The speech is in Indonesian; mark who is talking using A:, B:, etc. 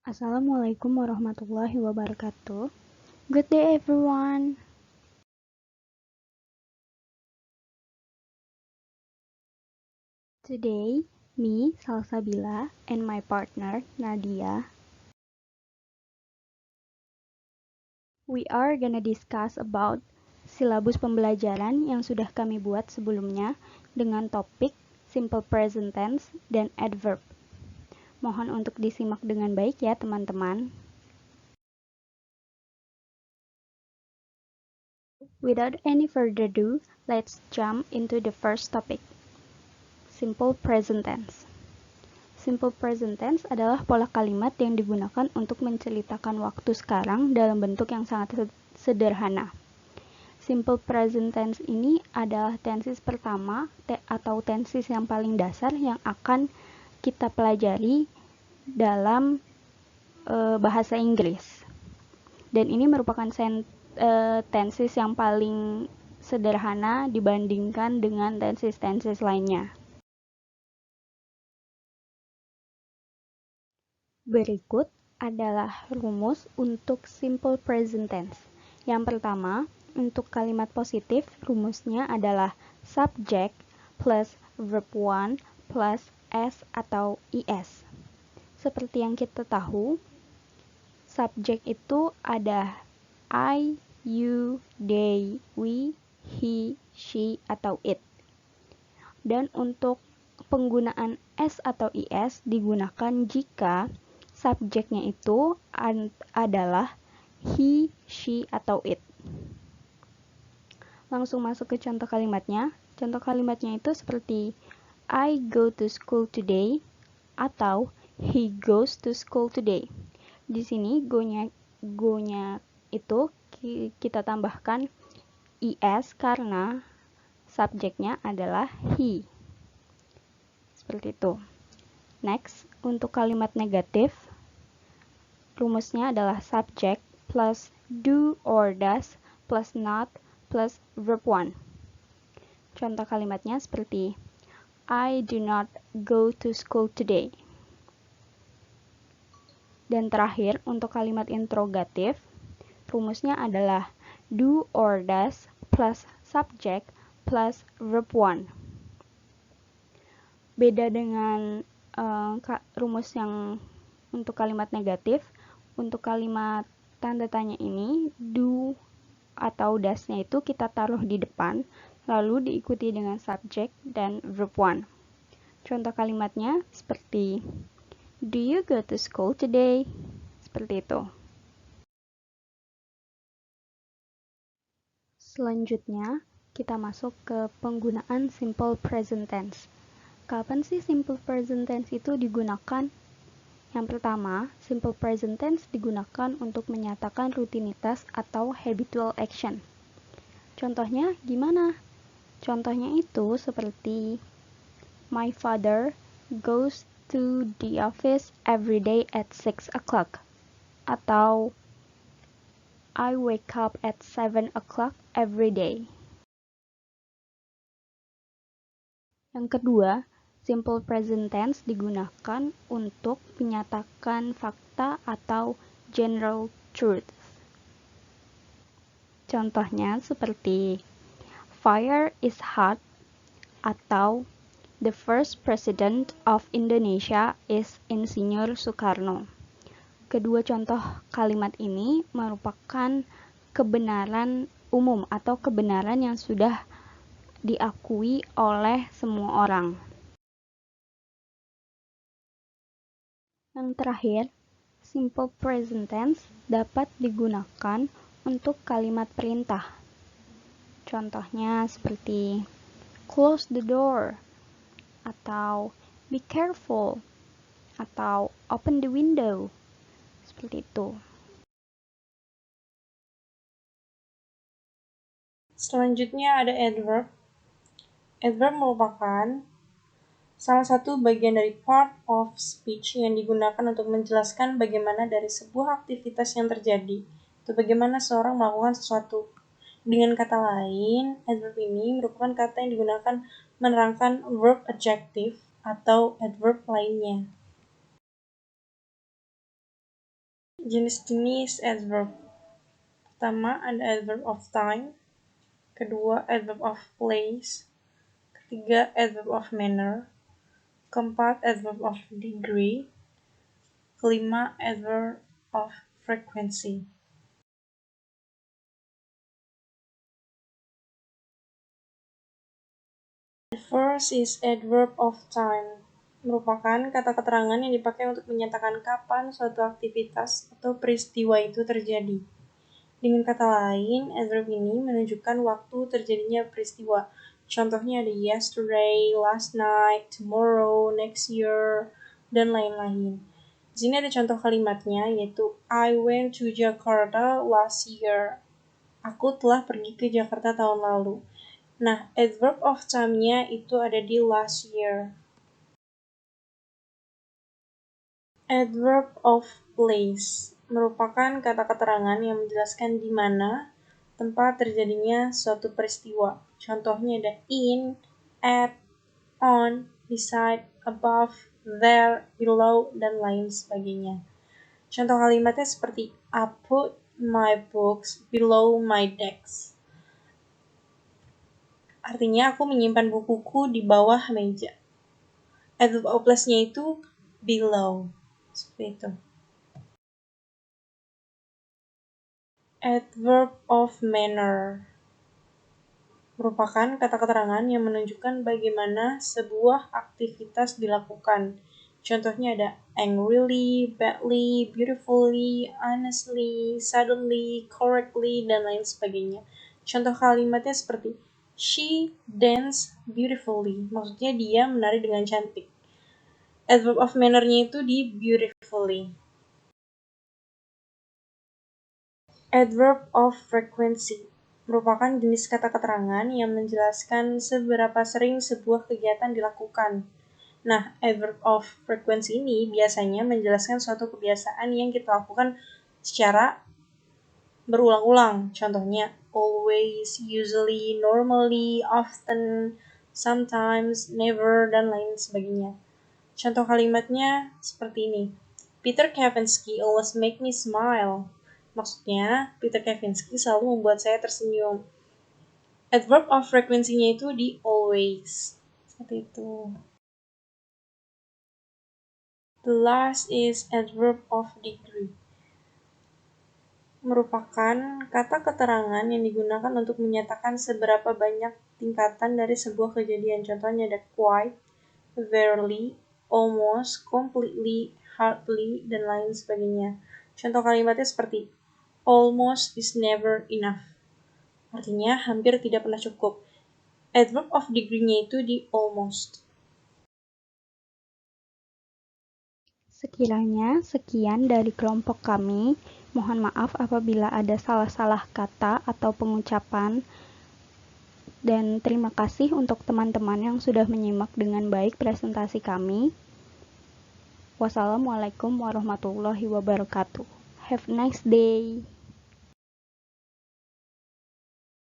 A: Assalamualaikum warahmatullahi wabarakatuh. Good day everyone. Today, me, Salsabila, and my partner, Nadia, we are gonna discuss about silabus pembelajaran yang sudah kami buat sebelumnya dengan topik simple present tense dan adverb. Mohon untuk disimak dengan baik ya teman-teman. Without any further ado, let's jump into the first topic, simple present tense. Simple present tense adalah pola kalimat yang digunakan untuk menceritakan waktu sekarang dalam bentuk yang sangat sederhana. Simple present tense ini adalah tenses pertama atau tenses yang paling dasar yang akan kita pelajari dalam bahasa Inggris. Dan ini merupakan tenses yang paling sederhana dibandingkan dengan tenses-tenses lainnya. Berikut adalah rumus untuk simple present tense. Yang pertama, untuk kalimat positif, rumusnya adalah subject plus verb 1 plus s atau is. Seperti yang kita tahu, subject itu ada I, you, they, we, he, she, atau it. Dan untuk penggunaan s atau is digunakan jika subjeknya itu adalah he, she, atau it. Langsung masuk ke contoh kalimatnya. Contoh kalimatnya itu seperti I go to school today atau he goes to school today. Di sini go-nya itu kita tambahkan is karena subjeknya adalah he. Seperti itu. Next, untuk kalimat negatif, rumusnya adalah subject plus do or does plus not plus verb 1. Contoh kalimatnya seperti I do not go to school today. Dan terakhir, untuk kalimat interrogatif, rumusnya adalah do or does plus subject plus verb 1. Beda dengan rumus yang untuk kalimat negatif, untuk kalimat tanda tanya ini, do atau does-nya itu kita taruh di depan, lalu diikuti dengan subject dan verb 1. Contoh kalimatnya seperti, do you go to school today? Seperti itu. Selanjutnya, kita masuk ke penggunaan simple present tense. Kapan sih simple present tense itu digunakan? Yang pertama, simple present tense digunakan untuk menyatakan rutinitas atau habitual action. Contohnya gimana? Contohnya itu seperti my father goes to the office every day at 6 o'clock atau I wake up at 7 o'clock every day. Yang kedua, simple present tense digunakan untuk menyatakan fakta atau general truth. Contohnya seperti fire is hot atau the first president of Indonesia is Insinyur Soekarno. Kedua contoh kalimat ini merupakan kebenaran umum atau kebenaran yang sudah diakui oleh semua orang. Yang terakhir, simple present tense dapat digunakan untuk kalimat perintah. Contohnya seperti close the door, atau be careful, atau open the window. Seperti itu.
B: Selanjutnya ada adverb. Adverb merupakan salah satu bagian dari part of speech yang digunakan untuk menjelaskan bagaimana dari sebuah aktivitas yang terjadi atau bagaimana seorang melakukan sesuatu. Dengan kata lain, adverb ini merupakan kata yang digunakan menerangkan verb adjective atau adverb lainnya. Jenis-jenis adverb. Pertama ada adverb of time, kedua adverb of place, ketiga adverb of manner, keempat adverb of degree, kelima adverb of frequency. The first is adverb of time. Merupakan kata keterangan yang dipakai untuk menyatakan kapan suatu aktivitas atau peristiwa itu terjadi. Dengan kata lain, adverb ini menunjukkan waktu terjadinya peristiwa. Contohnya ada yesterday, last night, tomorrow, next year, dan lain-lain. Di sini ada contoh kalimatnya, yaitu I went to Jakarta last year. Aku telah pergi ke Jakarta tahun lalu. Nah, adverb of time-nya itu ada di last year. Adverb of place merupakan kata keterangan yang menjelaskan di mana tempat terjadinya suatu peristiwa. Contohnya ada in, at, on, beside, above, there, below, dan lain sebagainya. Contoh kalimatnya seperti I put my books below my desk. Artinya aku menyimpan bukuku di bawah meja. Adverb of place-nya itu below. Seperti itu. Adverb of manner merupakan kata keterangan yang menunjukkan bagaimana sebuah aktivitas dilakukan. Contohnya ada angrily, badly, beautifully, honestly, suddenly, correctly, dan lain sebagainya. Contoh kalimatnya seperti she danced beautifully, maksudnya dia menari dengan cantik. Adverb of manner-nya itu di beautifully. Adverb of frequency merupakan jenis kata keterangan yang menjelaskan seberapa sering sebuah kegiatan dilakukan. Nah, adverb of frequency ini biasanya menjelaskan suatu kebiasaan yang kita lakukan secara berulang-ulang. Contohnya, always, usually, normally, often, sometimes, never, dan lain sebagainya. Contoh kalimatnya seperti ini. Peter Kavinsky always make me smile. Maksudnya, Peter Kavinsky selalu membuat saya tersenyum. Adverb of frequency-nya itu di always. Seperti itu. The last is adverb of degree. Merupakan kata keterangan yang digunakan untuk menyatakan seberapa banyak tingkatan dari sebuah kejadian. Contohnya ada quite, verily, almost, completely, hardly, dan lain sebagainya. Contoh kalimatnya seperti almost is never enough. Artinya hampir tidak pernah cukup. Adverb of degree-nya itu di almost.
A: Sekiranya sekian dari kelompok kami. Mohon maaf apabila ada salah-salah kata atau pengucapan. Dan terima kasih untuk teman-teman yang sudah menyimak dengan baik presentasi kami. Wassalamualaikum warahmatullahi wabarakatuh. Have a nice day.